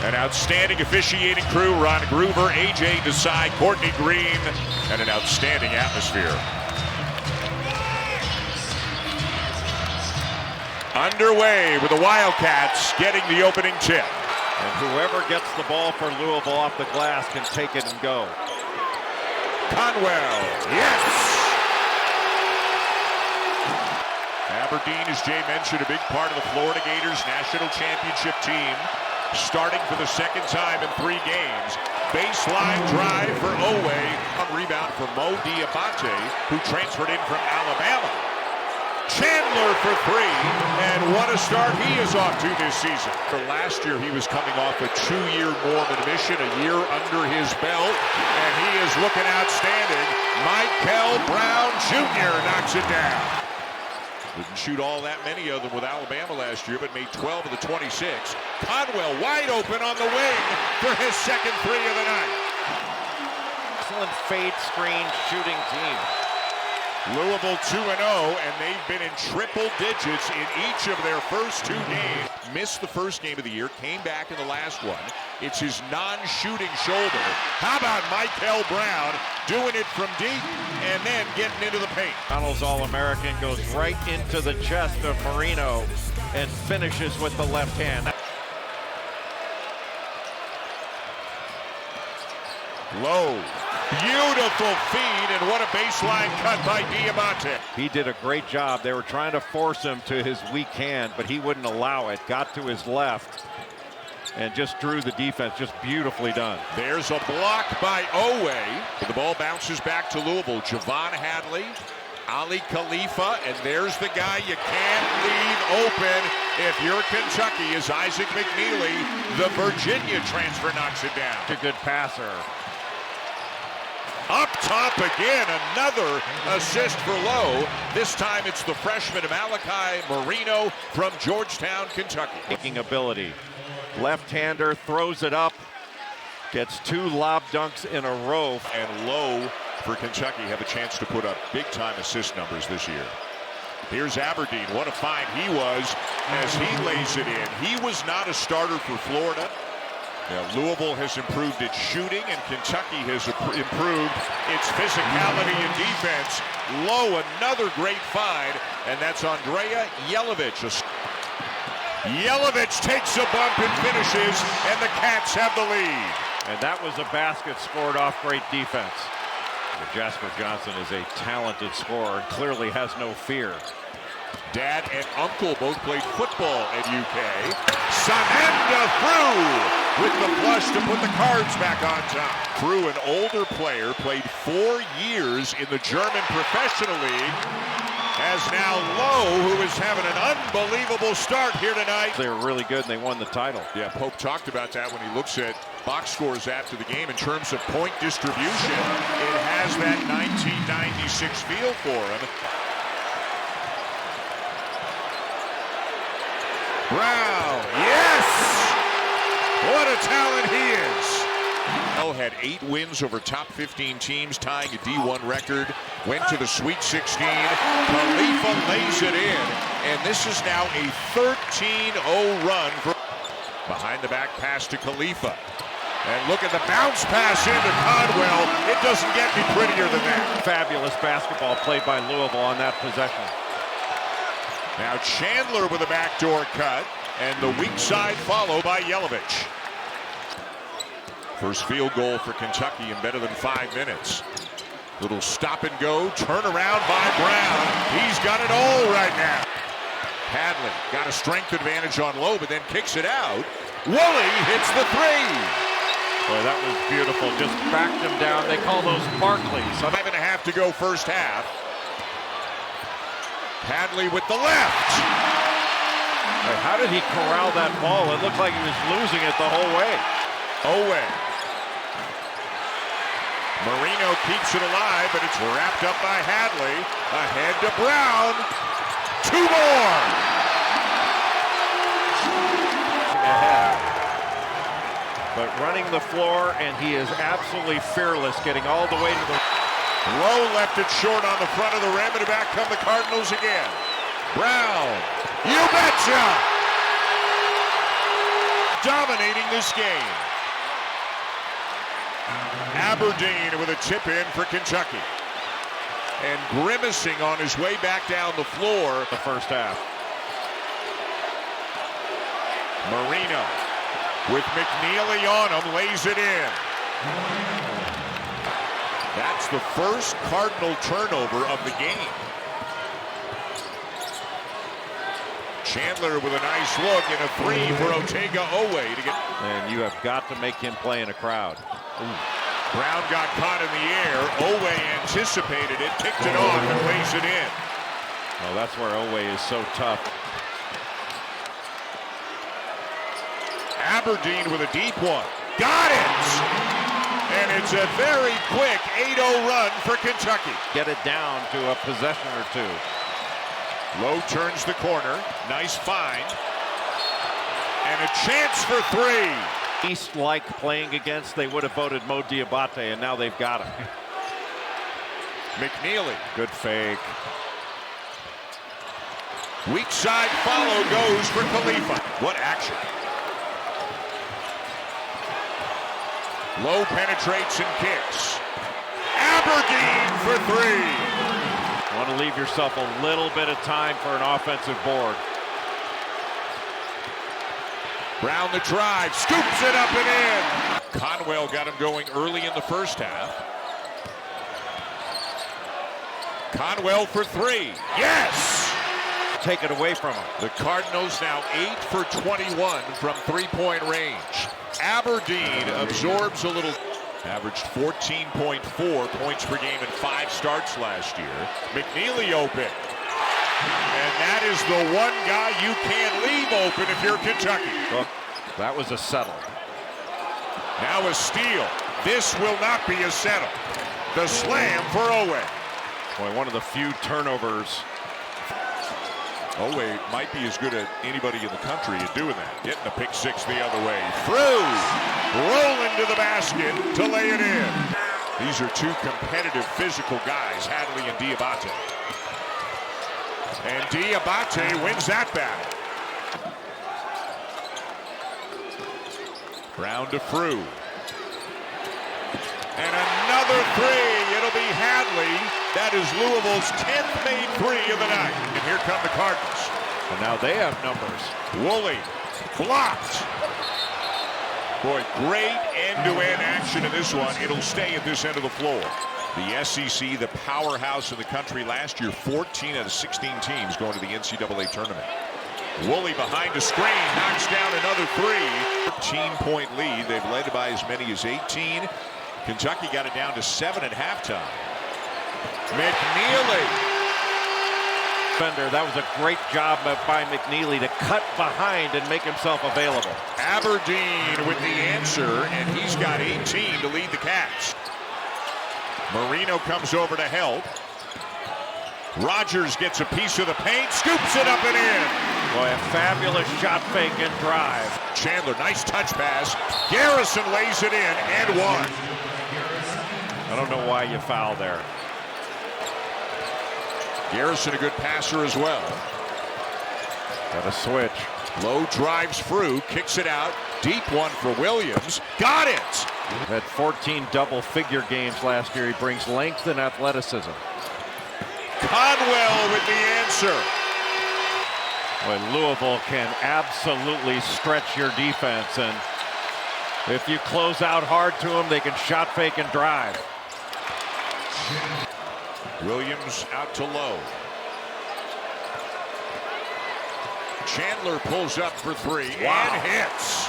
An outstanding officiating crew, Ron Groover, A.J. Desai, Courtney Green, and an outstanding atmosphere. Underway with the Wildcats getting the opening tip. And whoever gets the ball for Louisville off the glass can take it and go. Conwell, yes! Aberdeen, as Jay mentioned, a big part of the Florida Gators national championship team, starting for the second time in 3 games. Baseline drive for Owe, on rebound for Mo Diabate, who transferred in from Alabama. Chandler for 3, and what a start he is off to this season. For last year, he was coming off a 2-year Mormon mission, a year under his belt, and he is looking outstanding. Michael Brown Jr. knocks it down. Didn't shoot all that many of them with Alabama last year, but made 12 of the 26. Conwell wide open on the wing for his second 3 of the night. Excellent fade screen shooting team. Louisville 2-0, and they've been in triple digits in each of their first 2 games. Missed the first game of the year, came back in the last one. It's his non-shooting shoulder. How about Michael Brown doing it from deep and then getting into the paint? Cardinals All-American goes right into the chest of Marino and finishes with the left hand. Low. Beautiful feed, and what a baseline cut by Diamante. He did a great job. They were trying to force him to his weak hand, but he wouldn't allow it. Got to his left and just drew the defense. Just beautifully done. There's a block by Owe. The ball bounces back to Louisville. Javon Hadley, Ali Khalifa, and there's the guy you can't leave open if you're Kentucky, is Isaac McNeely. The Virginia transfer knocks it down. A good passer. Up top again, another assist for Lowe. This time it's the freshman Malachi Marino from Georgetown, Kentucky. Kicking ability. Left-hander throws it up. Gets 2 lob dunks in a row. And Lowe for Kentucky have a chance to put up big-time assist numbers this year. Here's Aberdeen. What a find he was as he lays it in. He was not a starter for Florida. Now, Louisville has improved its shooting, and Kentucky has improved its physicality and defense. Lowe, another great find, and that's Andrea Jelovic. Jelovic takes a bump and finishes, and the Cats have the lead. And that was a basket scored off great defense. Jasper Johnson is a talented scorer, clearly has no fear. Dad and uncle both played football at UK. Samanda through with the flush to put the Cards back on top. Through, an older player, played 4 years in the German Professional League, as now Lowe, who is having an unbelievable start here tonight. They were really good, and they won the title. Yeah, Pope talked about that when he looks at box scores after the game. In terms of point distribution, it has that 1996 feel for him. Brown, yes! What a talent he is! Bell had 8 wins over top 15 teams, tying a D1 record. Went to the Sweet 16. Khalifa lays it in, and this is now a 13-0 run. Behind the back pass to Khalifa. And look at the bounce pass into Conwell. It doesn't get any prettier than that. Fabulous basketball played by Louisville on that possession. Now Chandler with a backdoor cut, and the weak side follow by Jelovic. First field goal for Kentucky in better than 5 minutes. Little stop and go, turn around by Brown. He's got it all right now. Hadley got a strength advantage on Lowe, but then kicks it out. Woolley hits the 3. Boy, that was beautiful. Just backed him down. They call those Barclays. 5.5 to go first half. Hadley with the left. How did he corral that ball? It looked like he was losing it the whole way. Owe. Marino keeps it alive, but it's wrapped up by Hadley. Ahead to Brown. 2 more. Ahead. But running the floor, and he is absolutely fearless, getting all the way to the... Lowe left it short on the front of the rim, and back come the Cardinals again. Brown, you betcha! dominating this game. Aberdeen with a tip in for Kentucky. And grimacing on his way back down the floor. The first half. Marino with McNeely on him, lays it in. That's the first Cardinal turnover of the game. Chandler with a nice look and a three for Otega-Oweh to get. And you have got to make him play in a crowd. Ooh. Brown got caught in the air. Oweh anticipated it, kicked it off, and lays it in. Oh, that's where Oweh is so tough. Aberdeen with a deep one. Got it! And it's a very quick 8-0 run for Kentucky. Get it down to a possession or two. Lowe turns the corner. Nice find. And a chance for three. East like playing against, they would have voted Mo Diabate, and now they've got him. McNeely. Good fake. Weak side follow goes for Khalifa. What action. Lowe penetrates and kicks. Aberdeen for three. Want to leave yourself a little bit of time for an offensive board. Brown the drive, scoops it up and in. Conwell got him going early in the first half. Conwell for three. Yes! Take it away from him. The Cardinals now 8 for 21 from three-point range. Aberdeen absorbs a little. Averaged 14.4 points per game in 5 starts last year. McNeely open. And that is the one guy you can't leave open if you're Kentucky. Well, that was a settle. Now a steal. This will not be a settle. The slam for Oweh. Boy, one of the few turnovers. Oweh might be as good as anybody in the country at doing that. Getting the pick six the other way. Through. Rolling to the basket to lay it in. These are two competitive physical guys, Hadley and Diabate. And Diabate wins that battle. Brown to Frew. And another three. It'll be Hadley. That is Louisville's 10th made three of the night. And here come the Cardinals. And now they have numbers. Woolley blocked. Boy, great end-to-end action in this one. It'll stay at this end of the floor. The SEC, the powerhouse in the country last year, 14 out of 16 teams going to the NCAA tournament. Woolley behind a screen, knocks down another three. 13-point lead. They've led by as many as 18. Kentucky got it down to 7 at halftime. McNeely. Fender, that was a great job by McNeely to cut behind and make himself available. Aberdeen with the answer, and he's got 18 to lead the Cats. Marino comes over to help. Rogers gets a piece of the paint, scoops it up and in. Boy, a fabulous shot fake and drive. Chandler, nice touch pass. Garrison lays it in and one. I don't know why you foul there. Garrison a good passer as well. Got a switch. Lowe drives through, kicks it out. Deep one for Williams. Got it! Had 14 double-figure games last year. He brings length and athleticism. Conwell with the answer. Boy, Louisville can absolutely stretch your defense, and if you close out hard to them, they can shot fake and drive. Williams out to Lowe. Chandler pulls up for three and hits.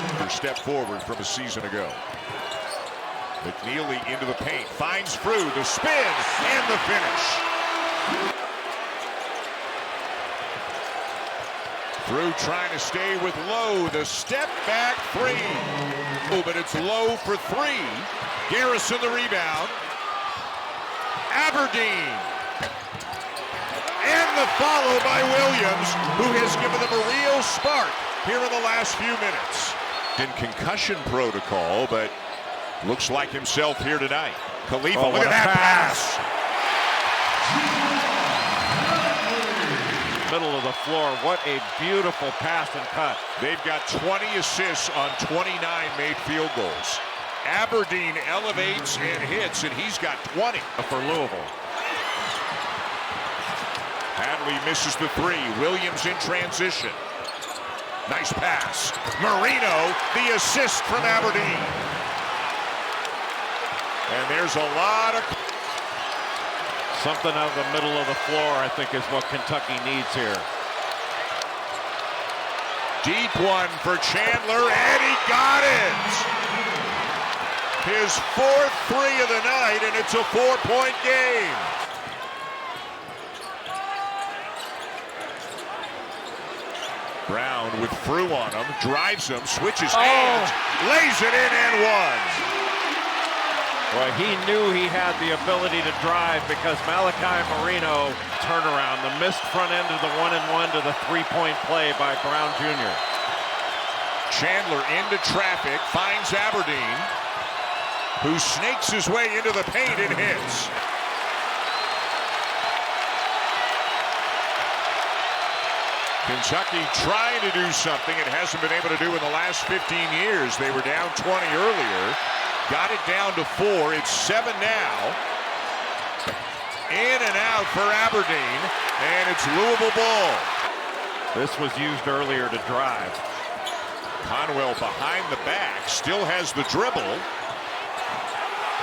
Another step forward from a season ago. McNeely into the paint, finds Frew, the spin and the finish. Frew trying to stay with Lowe, the step back three. Oh, but it's Lowe for three. Garrison the rebound. Aberdeen. And the follow by Williams, who has given them a real spark here in the last few minutes. In concussion protocol, but looks like himself here tonight. Khalifa, look at that pass. middle of the floor. What a beautiful pass and cut. They've got 20 assists on 29 made field goals. Aberdeen elevates and hits, and he's got 20 for Louisville. Hadley misses the three. Williams in transition. Nice pass. Marino, the assist from Aberdeen. And there's a lot of... Something out of the middle of the floor, I think, is what Kentucky needs here. Deep one for Chandler, and he got it! His fourth three of the night, and it's a 4-point game. Brown with Frew on him, drives him, switches hands, lays it in and one. Well, he knew he had the ability to drive because Malachi Marino turnaround, the missed front end of the 1-and-1 to the three-point play by Brown Jr. Chandler into traffic, finds Aberdeen, who snakes his way into the paint and hits. Kentucky trying to do something it hasn't been able to do in the last 15 years. They were down 20 earlier. Got it down to 4. It's 7 now. In and out for Aberdeen, and it's Louisville ball. This was used earlier to drive. Conwell behind the back, still has the dribble,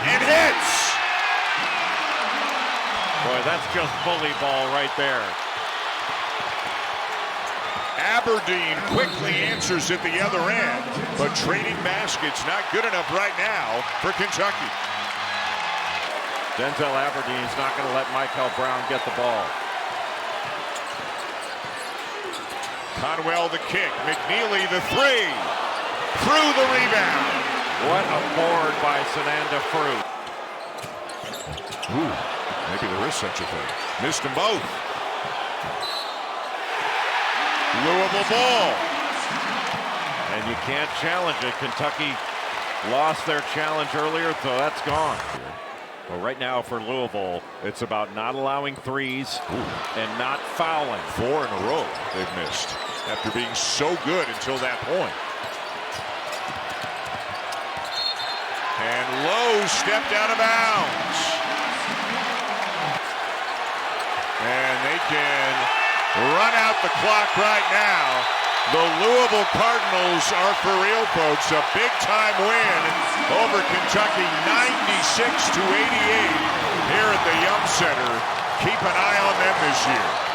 and hits! Boy, that's just bully ball right there. Aberdeen quickly answers at the other end, but trading baskets not good enough right now for Kentucky. Denzel Aberdeen's not going to let Michael Brown get the ball. Conwell the kick, McNeely the three, through the rebound. What a board by Sananda Frew. Ooh, maybe there is such a thing. Missed them both. Louisville ball. And you can't challenge it. Kentucky lost their challenge earlier, so that's gone. Well, right now for Louisville, it's about not allowing threes and not fouling. 4 in a row they've missed after being so good until that point. And Lowe stepped out of bounds. And they can run out the clock right now. The Louisville Cardinals are for real, folks. A big-time win over Kentucky, 96-88 here at the Yum Center. Keep an eye on them this year.